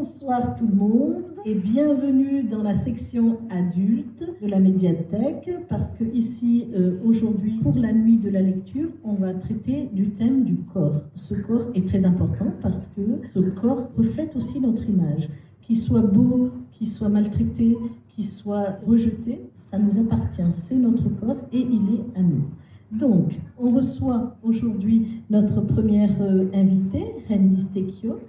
Bonsoir tout le monde et bienvenue dans la section adulte de la médiathèque parce que ici aujourd'hui pour la nuit de la lecture on va traiter du thème du corps. Ce corps est très important parce que ce corps reflète aussi notre image. Qu'il soit beau, qu'il soit maltraité, qu'il soit rejeté, ça nous appartient, c'est notre corps et il est à nous. Donc, on reçoit aujourd'hui notre première invitée, Renlise Tecchio.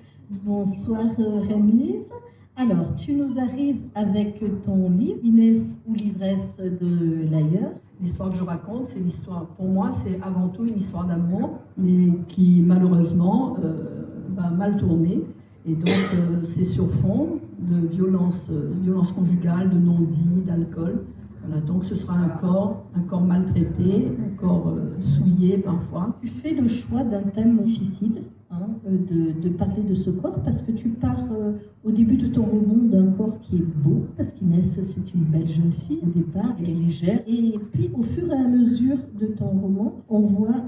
Bonsoir Renlise. Alors, tu nous arrives avec ton livre, Inès ou l'ivresse de l'ailleurs. L'histoire que je raconte, c'est l'histoire, pour moi, c'est avant tout une histoire d'amour, mais qui malheureusement va mal tourner. Et donc, c'est sur fond de violence conjugale, de non-dit, d'alcool. Voilà, donc ce sera un corps maltraité, un corps souillé parfois. Tu fais le choix d'un thème difficile, de parler de ce corps, parce que tu pars au début de ton roman d'un corps qui est beau, parce qu'Inès c'est une belle jeune fille au départ, elle est légère, et puis au fur et à mesure de ton roman, on voit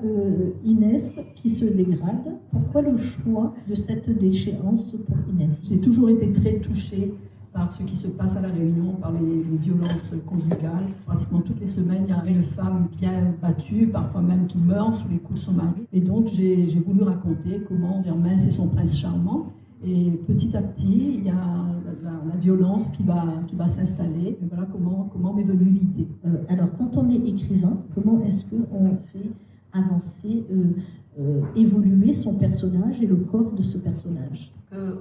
Inès qui se dégrade. Pourquoi le choix de cette déchéance pour Inès? J'ai toujours été très touchée par ce qui se passe à La Réunion, par les violences conjugales. Pratiquement toutes les semaines, il y a une femme bien battue, parfois même qui meurt sous les coups de son mari. Et donc, j'ai voulu raconter comment Germain, c'est son prince charmant. Et petit à petit, il y a la violence qui va s'installer. Et voilà comment m'est venue l'idée. Alors, quand on est écrivain, comment est-ce qu'on fait avancer, évoluer son personnage et le corps de ce personnage?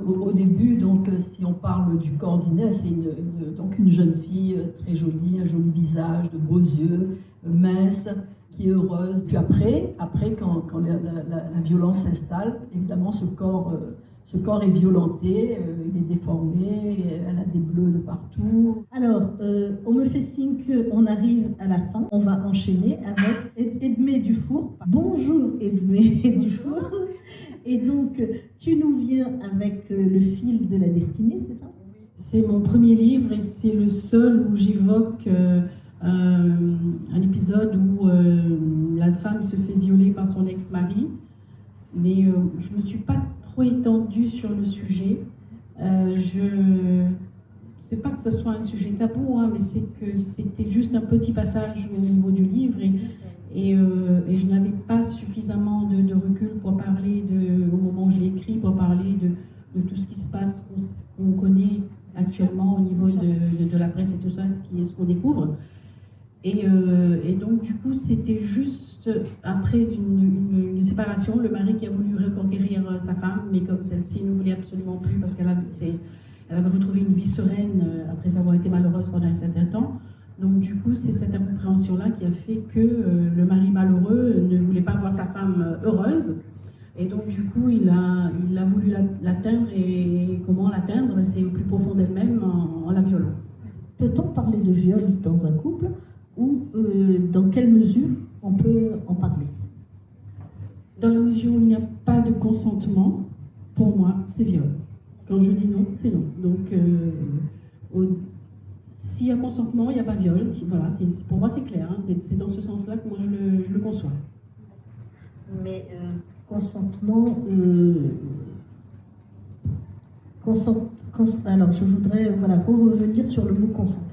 Au début, donc, si on parle du corps d'Inès, c'est donc une jeune fille très jolie, un joli visage, de beaux yeux, mince, qui est heureuse. Puis après quand la violence s'installe, évidemment, ce corps est violenté, il est déformé, elle a des bleus de partout. Alors, on me fait signe qu'on arrive à la fin. On va enchaîner avec Edmé Dufour. Bonjour Edmé Dufour. Et donc, tu nous viens avec le fil de la destinée, c'est ça? C'est mon premier livre et c'est le seul où j'évoque un épisode où la femme se fait violer par son ex-mari. Mais je ne me suis pas trop étendue sur le sujet. C'est pas que ce soit un sujet tabou, mais c'est que c'était juste un petit passage au niveau du livre et je n'avais pas suffisamment de recul pour parler au moment où je l'ai écrit, pour parler de tout ce qui se passe, qu'on connaît actuellement au niveau de la presse et tout ça, qui est ce qu'on découvre. Et donc du coup c'était juste après une séparation, le mari qui a voulu reconquérir sa femme, mais comme celle-ci ne voulait absolument plus parce qu'elle avait retrouvé une vie sereine après avoir été malheureuse pendant un certain temps. Donc du coup c'est cette incompréhension-là qui a fait que le mari malheureux ne voulait pas voir sa femme heureuse. Et donc du coup il a voulu l'atteindre, et comment l'atteindre? C'est au plus profond d'elle-même en la violant. Peut-on parler de viol dans un couple? Ou dans quelle mesure on peut en parler? Dans la mesure où il n'y a pas de consentement, pour moi, c'est viol. Quand je dis non, c'est non. Donc, s'il y a consentement, il n'y a pas viol. Voilà, pour moi, c'est clair. C'est dans ce sens-là que moi, je le conçois. Mais consentement... alors, je voudrais revenir sur le mot consentement.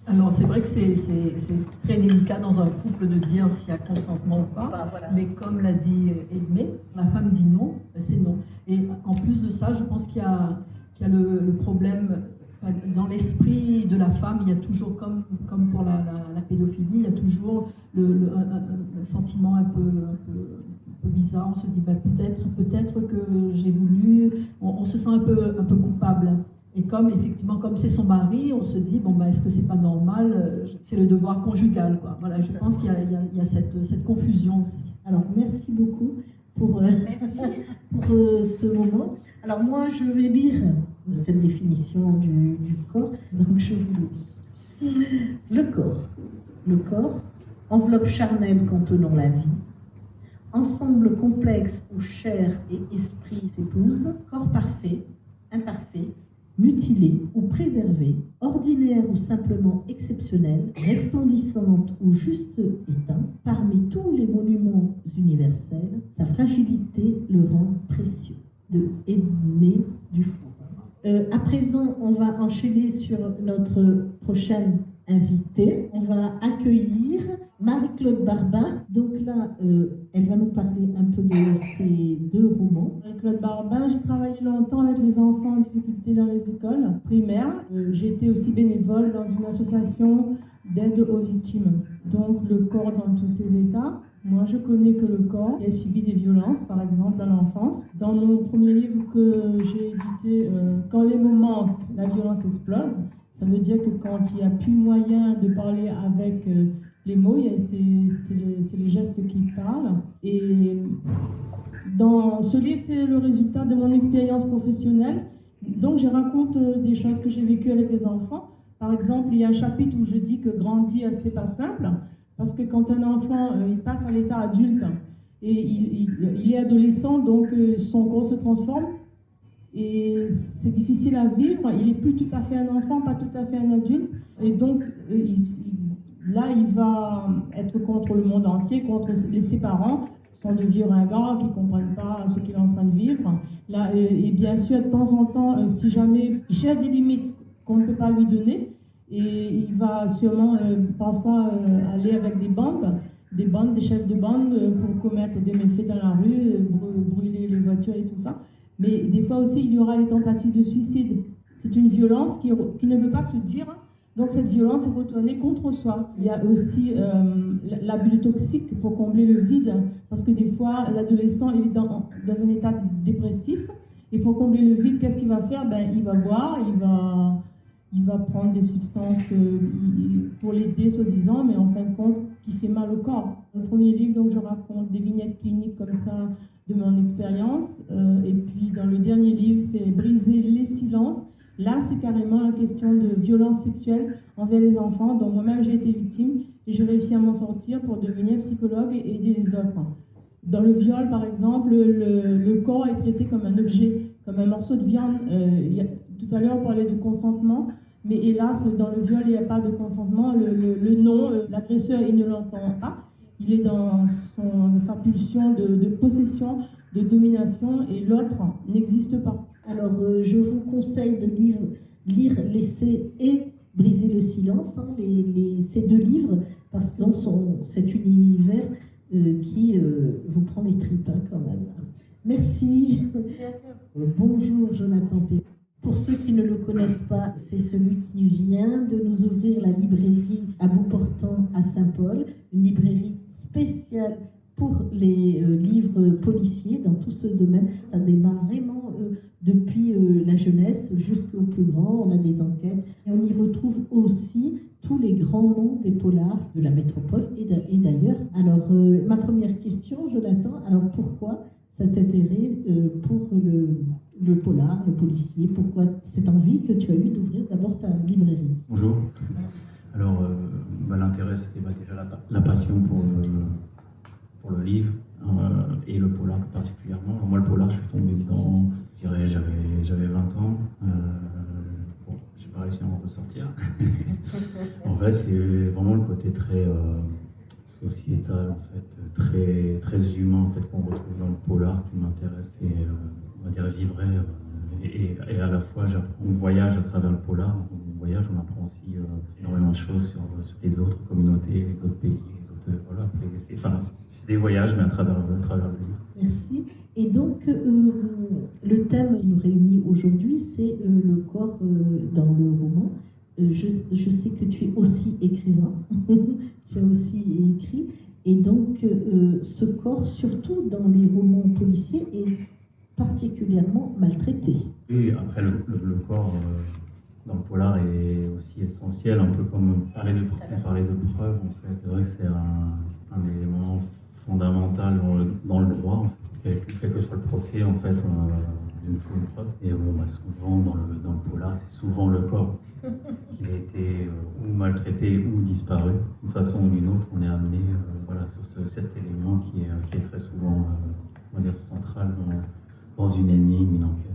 Alors c'est vrai que c'est très délicat dans un couple de dire s'il y a consentement ou pas, Voilà. Mais comme l'a dit Edmé, la femme dit non, c'est non. Et en plus de ça, je pense qu'il y a le problème, dans l'esprit de la femme, il y a toujours, comme pour la pédophilie, il y a toujours un sentiment un peu bizarre. On se dit peut-être que j'ai voulu, on se sent un peu coupable. Et comme c'est son mari, on se dit, est-ce que c'est pas normal? C'est le devoir conjugal, quoi. Voilà, je pense qu'il y a cette confusion aussi. Alors, merci beaucoup pour ce moment. Alors, moi, je vais lire cette définition du corps. Donc, je vous le dis. Le corps, enveloppe charnelle contenant la vie, ensemble complexe où chair et esprit s'épousent, corps parfait, imparfait, mutilée ou préservée, ordinaire ou simplement exceptionnelle, resplendissante ou juste éteinte, parmi tous les monuments universels, sa fragilité le rend précieux. de Edmé Dufour. À présent, on va enchaîner sur notre prochaine invitée. On va accueillir Marie-Claude Barbin. Donc là, elle va nous parler un peu de ses 2 romans. Marie-Claude Barbin, j'ai travaillé longtemps avec les enfants en difficulté dans les écoles primaires. J'ai été aussi bénévole dans une association d'aide aux victimes. Donc le corps dans tous ses états. Moi, je connais que le corps qui a subi des violences, par exemple, dans l'enfance. Dans mon premier livre que j'ai édité, Quand les mots manquent, la violence explose. Ça veut dire que quand il n'y a plus moyen de parler avec les mots, c'est les gestes qui parlent. Et dans ce livre, c'est le résultat de mon expérience professionnelle. Donc, je raconte des choses que j'ai vécues avec les enfants. Par exemple, il y a un chapitre où je dis que grandir, c'est pas simple. Parce que quand un enfant il passe à l'état adulte et il est adolescent, donc son corps se transforme et c'est difficile à vivre. Il n'est plus tout à fait un enfant, pas tout à fait un adulte. Et donc là, il va être contre le monde entier, contre ses parents, qui sont de vieux ringards, qui ne comprennent pas ce qu'il est en train de vivre. Là, et bien sûr, de temps en temps, si jamais il a des limites qu'on ne peut pas lui donner, et il va sûrement parfois aller avec des chefs de bande pour commettre des méfaits dans la rue, brûler les voitures et tout ça. Mais des fois aussi, il y aura les tentatives de suicide. C'est une violence qui ne veut pas se dire, donc cette violence est retournée contre soi. Il y a aussi l'abus toxique pour combler le vide, parce que des fois, l'adolescent il est dans un état dépressif, et pour combler le vide, qu'est-ce qu'il va faire? Il va boire, il va prendre des substances pour l'aider, soi-disant, mais en fin de compte, qui fait mal au corps. Dans le premier livre, donc, je raconte des vignettes cliniques comme ça de mon expérience. Et puis, dans le dernier livre, c'est Briser les silences. Là, c'est carrément la question de violence sexuelle envers les enfants, dont moi-même j'ai été victime et j'ai réussi à m'en sortir pour devenir psychologue et aider les autres. Dans le viol, par exemple, le corps est traité comme un objet, comme un morceau de viande. Tout à l'heure, on parlait de consentement. Mais hélas, dans le viol, il n'y a pas de consentement. Le non, l'agresseur, il ne l'entend pas. Il est dans sa pulsion de possession, de domination, et l'autre n'existe pas. Alors, je vous conseille de lire Laisser et Briser le silence, ces 2 livres, parce que c'est un univers qui vous prend les tripes quand même. Merci. Bonjour, Jonathan P. Pour ceux qui ne le connaissent pas, c'est celui qui vient de nous ouvrir la librairie à Bout-Portant à Saint-Paul, une librairie spéciale pour les livres policiers dans tout ce domaine. Ça démarre vraiment depuis la jeunesse jusqu'au plus grand. On a des enquêtes et on y retrouve aussi tous les grands noms des polars de la métropole et d'ailleurs. Alors, ma première question, Jonathan, alors pourquoi cet intérêt pour le polar, le policier? Pourquoi cette envie que tu as eue d'ouvrir d'abord ta librairie? Bonjour. Alors, l'intérêt, c'était déjà la passion pour le livre et le polar plus particulièrement. Alors, moi, le polar, je suis tombé dedans, je dirais, j'avais 20 ans. Bon, j'ai pas réussi à en ressortir. En fait, c'est vraiment le côté très sociétal, en fait, très, très humain, en fait, qu'on retrouve dans le polar qui m'intéresse. Et on va dire vibrer. Et à la fois, on voyage à travers le polar. On voyage, on apprend aussi énormément de choses sur les autres communautés, les autres pays. Voilà, c'est des voyages, mais à travers le livre. Merci. Et donc, le thème qui nous réunit aujourd'hui, c'est le corps dans le roman. Je sais que tu es aussi écrivain, tu as aussi écrit, et donc ce corps, surtout dans les romans policiers, est particulièrement maltraité. Et après, le corps dans le polar est aussi essentiel, un peu comme parler de preuve, en fait. C'est vrai que c'est un élément fondamental dans le droit, en fait. Quel que soit le procès, en fait, d'une fausse preuve. Et bon, souvent, dans le polar, c'est souvent le corps qui a été ou maltraité ou disparu. D'une façon ou d'une autre, on est amené sur cet élément qui est très souvent on va dire, central dans une énigme, une enquête.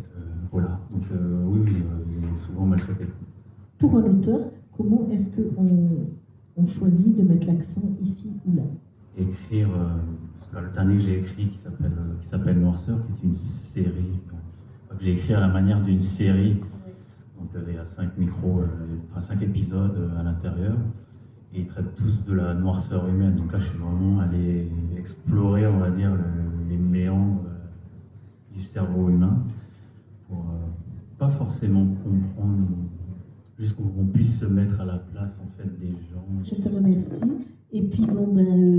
Voilà. Donc oui, il est souvent maltraité. Pour un auteur, comment est-ce qu'on choisit de mettre l'accent ici ou là? Écrire, parce que le dernier que j'ai écrit qui s'appelle Noirceur, qui est une série que j'ai écrit à la manière d'une série. Donc il y a 5 5 épisodes à l'intérieur. Et ils traitent tous de la noirceur humaine. Donc là, je suis vraiment allé explorer, on va dire, les méandres du cerveau humain pour pas forcément comprendre, juste qu'on puisse se mettre à la place en fait des gens. Je te remercie. Et puis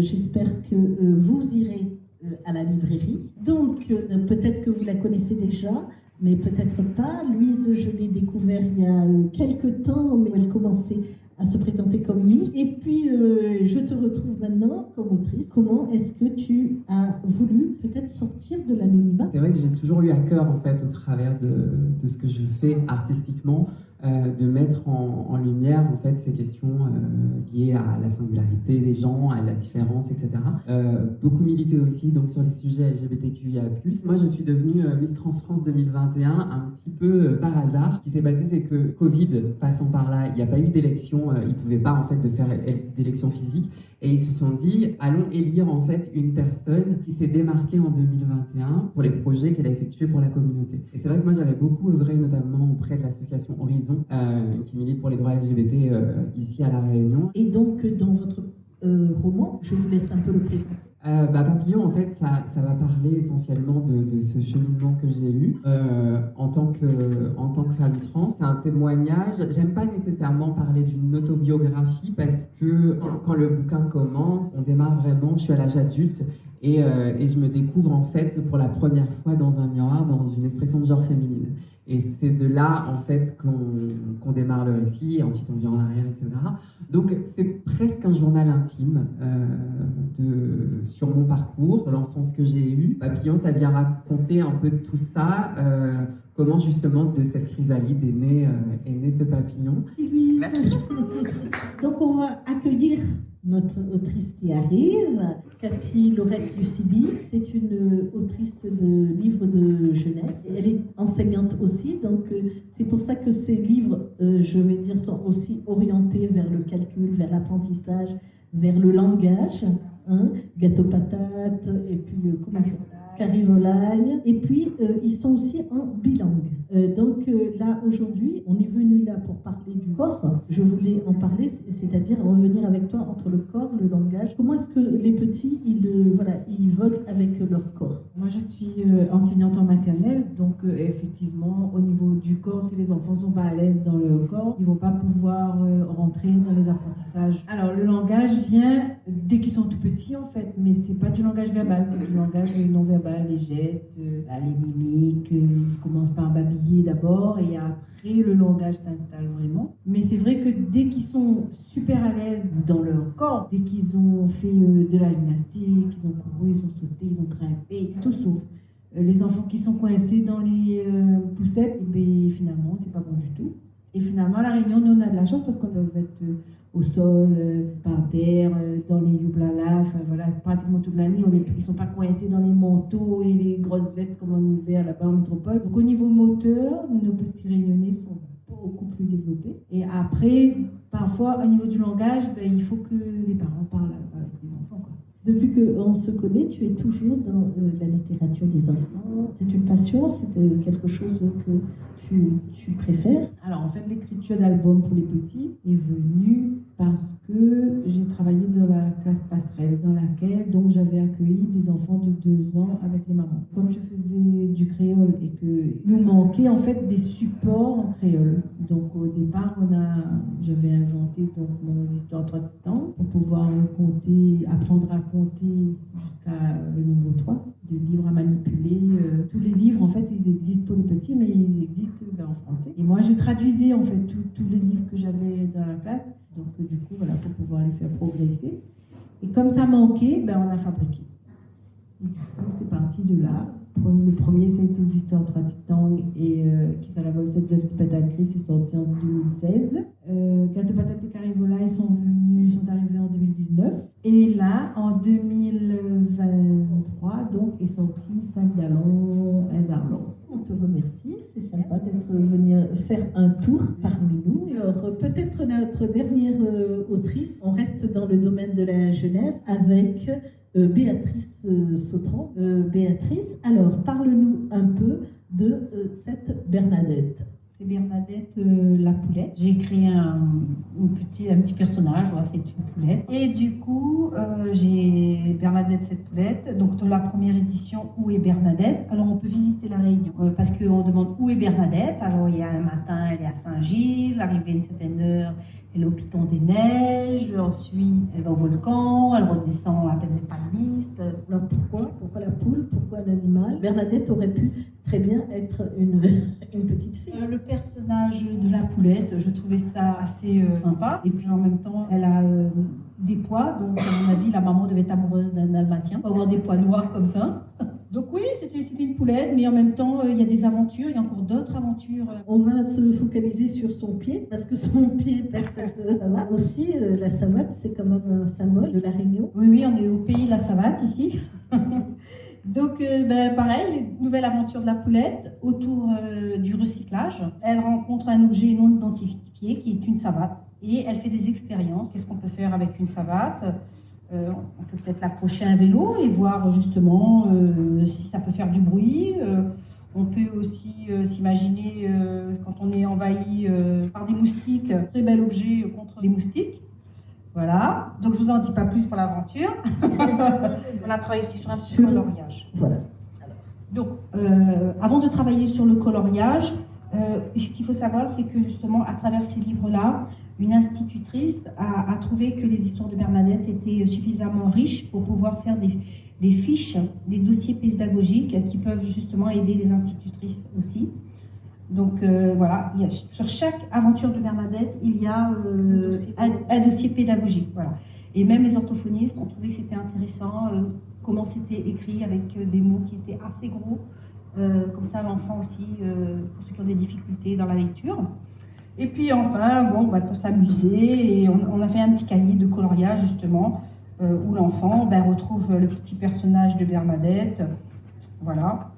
j'espère que vous irez à la librairie. Donc peut-être que vous la connaissez déjà, mais peut-être pas. Louise, je l'ai découvert il y a quelques temps, mais elle commençait à se présenter comme Miss. Et puis, je te retrouve maintenant comme autrice. Comment est-ce que tu as voulu peut-être sortir de l'anonymat? C'est vrai que j'ai toujours eu à cœur, en fait, au travers de ce que je fais artistiquement, de mettre en lumière, en fait, ces questions liées à la singularité des gens, à la différence, etc. Beaucoup milité aussi donc, sur les sujets LGBTQIA+. Moi, je suis devenue Miss Trans France 2021 un petit peu par hasard. Ce qui s'est passé, c'est que Covid passant par là, il n'y a pas eu d'élection, ils ne pouvaient pas en fait de faire d'élection physique, et ils se sont dit, allons élire en fait une personne qui s'est démarquée en 2021 pour les projets qu'elle a effectués pour la communauté. Et c'est vrai que moi, j'avais beaucoup œuvré notamment auprès de l'association Horizon, qui milite pour les droits LGBT ici à La Réunion. Et donc, dans votre roman, je vous laisse un peu le présenter. Papillon, en fait, ça va parler essentiellement de ce cheminement que j'ai eu en tant que femme trans. C'est un témoignage. J'aime pas nécessairement parler d'une autobiographie parce que quand le bouquin commence, on démarre vraiment, je suis à l'âge adulte et je me découvre en fait pour la première fois dans un miroir, dans une expression de genre féminine. Et c'est de là, en fait, qu'on démarre le récit, et ensuite on vient en arrière, etc. Donc c'est presque un journal intime sur mon parcours, sur l'enfance que j'ai eue. Papillon, ça vient raconter un peu de tout ça, comment justement de cette chrysalide est né ce papillon. Merci. Donc on va accueillir notre autrice qui arrive, Cathy Laurette-Lucibi. C'est une autrice de livres de jeunesse. Elle est enseignante aussi, donc c'est pour ça que ces livres, je vais dire, sont aussi orientés vers le calcul, vers l'apprentissage, vers le langage. Gâteau patate, et puis carivolaille. Et puis, ils sont aussi en bilingue. Donc là, aujourd'hui, on est venu là pour parler du corps. Je voulais en parler, c'est-à-dire revenir avec toi entre le corps, le langage. Comment est-ce que les petits, ils voguent avec leur corps? Moi, je suis enseignante en maternelle, donc effectivement, au niveau du corps, si les enfants sont pas à l'aise dans leur corps, ils vont pas pouvoir rentrer dans les apprentissages. Alors, le langage vient dès qu'ils sont tout petits, en fait, mais c'est pas du langage verbal, c'est du langage non verbal, les gestes, les mimiques. Ils commencent par babiller d'abord, et après, le langage s'installe vraiment. Mais c'est vrai que dès qu'ils sont super à l'aise dans leur corps, dès qu'ils ont fait de la gymnastique, ils ont couru, ils ont sauté, ils ont grimpé, tout sauf. Les enfants qui sont coincés dans les poussettes, finalement, c'est pas bon du tout. Et finalement, à La Réunion, nous, on a de la chance parce qu'on peut être au sol, par terre, dans les yublala, enfin voilà, pratiquement toute l'année, ils ne sont pas coincés dans les manteaux et les grosses vestes comme en hiver là-bas en métropole. Donc au niveau moteur, nos petits réunionnais sont beaucoup plus développés. Et après, parfois, au niveau du langage, il faut que les parents parlent avec les enfants, quoi. Depuis qu'on se connaît, tu es toujours dans la littérature des enfants. C'est une passion, c'est quelque chose que tu préfères? Alors en fait, l'écriture d'albums pour les petits est venue parce que j'ai travaillé dans la classe passerelle, dans laquelle donc j'avais accueilli des enfants de 2 ans avec les mamans. Comme je faisais du créole et que nous manquait en fait des supports en créole. Donc au départ, j'avais inventé donc mon histoire 3 titans pour pouvoir apprendre à compter jusqu'à le nombre 3, de livres à manipuler. Tous les livres en fait, ils existent pour les petits, mais ils existent en français. Et moi, je traduisais en fait tous les livres que j'avais dans la classe. Donc du coup, voilà, pour pouvoir les faire progresser. Et comme ça manquait, on a fabriqué. Et du coup, c'est parti de là. Le premier, c'était les histoires 3 titans et qui s'appelle 7 œufs de patate gris, c'est sorti en 2016. Gâteau patate et carivolaille sont arrivés en 2019. Et là, en 2023, donc, est sorti 5 gallons, un zarlon. On te remercie, c'est sympa d'être venu faire un tour parmi nous. Alors, peut-être notre dernière autrice, on reste dans le domaine de la jeunesse avec Béatrice Sautron. Béatrice, alors parle-nous un peu cette Bernadette. C'est Bernadette la poulette. J'ai créé un petit personnage, voilà, c'est une poulette. Et du coup, j'ai Bernadette cette poulette. Donc dans la première édition, où est Bernadette? Alors on peut visiter la Réunion parce qu'on demande où est Bernadette. Alors il y a un matin, elle est à Saint-Gilles, arrivée à une certaine heure, elle est au Piton des Neiges, ensuite elle va au volcan, elle redescend à Plaine des Palmistes. Alors pourquoi la poule? Pourquoi un animal? Bernadette aurait pu très bien être une petite fille. Le personnage de la poulette, je trouvais ça assez sympa. Et puis en même temps, elle a des pois, donc à mon avis, la maman devait être amoureuse d'un dalmatien pour avoir des pois noirs comme ça. Donc oui, c'était une poulette, mais en même temps, il y a des aventures, il y a encore d'autres aventures. On va se focaliser sur son pied, parce que son pied perd cette savate. Aussi, la savate, c'est quand même un symbole de la Réunion. Oui, on est au pays de la savate ici. Donc, pareil, nouvelle aventure de la poulette autour du recyclage. Elle rencontre un objet non identifié qui est une savate et elle fait des expériences. Qu'est-ce qu'on peut faire avec une savate? On peut peut-être l'accrocher à un vélo et voir justement si ça peut faire du bruit. On peut aussi s'imaginer quand on est envahi par des moustiques, très bel objet contre des moustiques. Voilà, donc je vous en dis pas plus pour l'aventure. On a travaillé aussi sur un petit coloriage. Voilà. Donc, avant de travailler sur le coloriage, ce qu'il faut savoir, c'est que justement, à travers ces livres-là, une institutrice a trouvé que les histoires de Bernadette étaient suffisamment riches pour pouvoir faire des fiches, des dossiers pédagogiques qui peuvent justement aider les institutrices aussi. Donc voilà, sur chaque aventure de Bernadette, il y a un dossier pédagogique. Voilà. Et même les orthophonistes ont trouvé que c'était intéressant, comment c'était écrit avec des mots qui étaient assez gros. Comme ça, l'enfant aussi, pour ceux qui ont des difficultés dans la lecture. Et puis enfin, pour s'amuser, et on a fait un petit cahier de coloriage justement, où l'enfant retrouve le petit personnage de Bernadette. Voilà.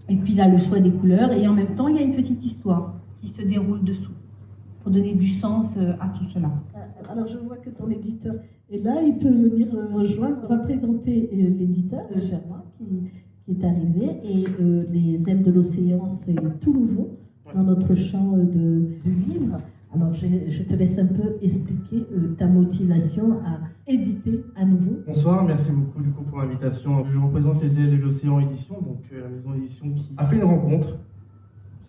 Et puis là, le choix des couleurs. Et en même temps, il y a une petite histoire qui se déroule dessous pour donner du sens à tout cela. Alors, je vois que ton éditeur est là. Il peut venir rejoindre. On va présenter l'éditeur, Germain, qui est arrivé. Et les ailes de l'océan, c'est tout nouveau dans notre champ du livre. Alors, je te laisse un peu expliquer ta motivation à éditer à nouveau. Bonsoir, merci beaucoup du coup pour l'invitation. Je représente les ailes de l'océan édition, donc la maison d'édition qui a fait une rencontre,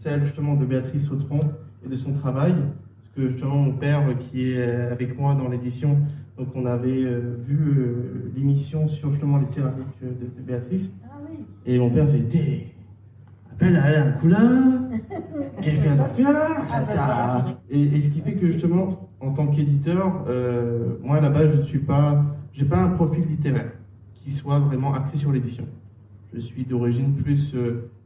celle justement de Béatrice Sautron et de son travail, parce que justement mon père qui est avec moi dans l'édition, donc on avait vu l'émission sur justement les céramiques de Béatrice. Ah oui. Et mon père fait appelle à la couleur, qui fait un affaire. Et ce qui fait que justement, en tant qu'éditeur, moi à la base, j'ai pas un profil littéraire qui soit vraiment axé sur l'édition. Je suis d'origine plus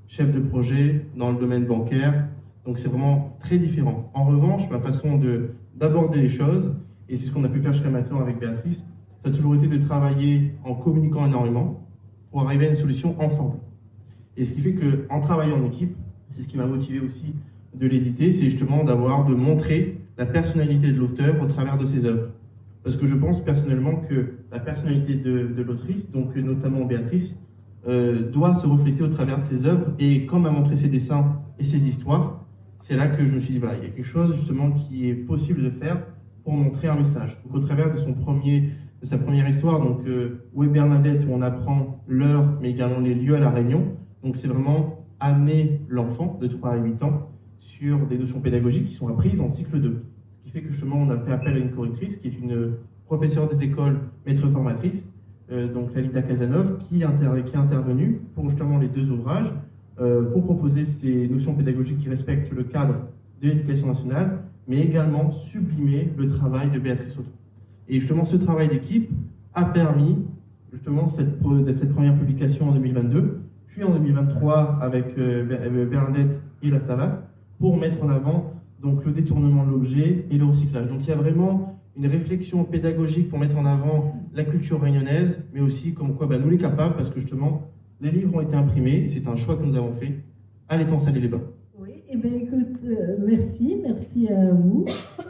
chef de projet dans le domaine bancaire, donc c'est vraiment très différent. En revanche, ma façon d'aborder les choses, et c'est ce qu'on a pu faire jusqu'à maintenant avec Béatrice, ça a toujours été de travailler en communiquant énormément pour arriver à une solution ensemble. Et ce qui fait qu'en travaillant en équipe, c'est ce qui m'a motivé aussi de l'éditer, c'est justement de montrer la personnalité de l'auteur au travers de ses œuvres. Parce que je pense personnellement que la personnalité de l'autrice, donc notamment Béatrice, doit se refléter au travers de ses œuvres. Et comme elle a montré ses dessins et ses histoires, c'est là que je me suis dit, il y a quelque chose justement qui est possible de faire pour montrer un message. Donc au travers de sa première histoire, donc où est Bernadette, où on apprend l'heure, mais également les lieux à La Réunion. Donc c'est vraiment amener l'enfant de 3 à 8 ans sur des notions pédagogiques qui sont apprises en cycle 2. Ce qui fait que justement on a fait appel à une correctrice qui est une professeure des écoles, maître formatrice, donc Lalita Casanov, qui est intervenue pour justement les 2 ouvrages, pour proposer ces notions pédagogiques qui respectent le cadre de l'éducation nationale, mais également sublimer le travail de Béatrice Sautron. Et justement ce travail d'équipe a permis justement cette première publication en 2022, puis en 2023 avec Bernadette et la savate, pour mettre en avant donc, le détournement de l'objet et le recyclage. Donc il y a vraiment une réflexion pédagogique pour mettre en avant la culture réunionnaise, mais aussi comme quoi nous les capables, parce que justement les livres ont été imprimés, et c'est un choix que nous avons fait à l'étang Salé-les-Bains. Oui, et bien écoute, merci à vous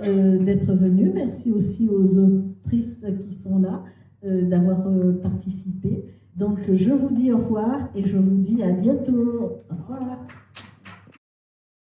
d'être venus, merci aussi aux autrices qui sont là, d'avoir participé. Donc je vous dis au revoir et je vous dis à bientôt. Au revoir.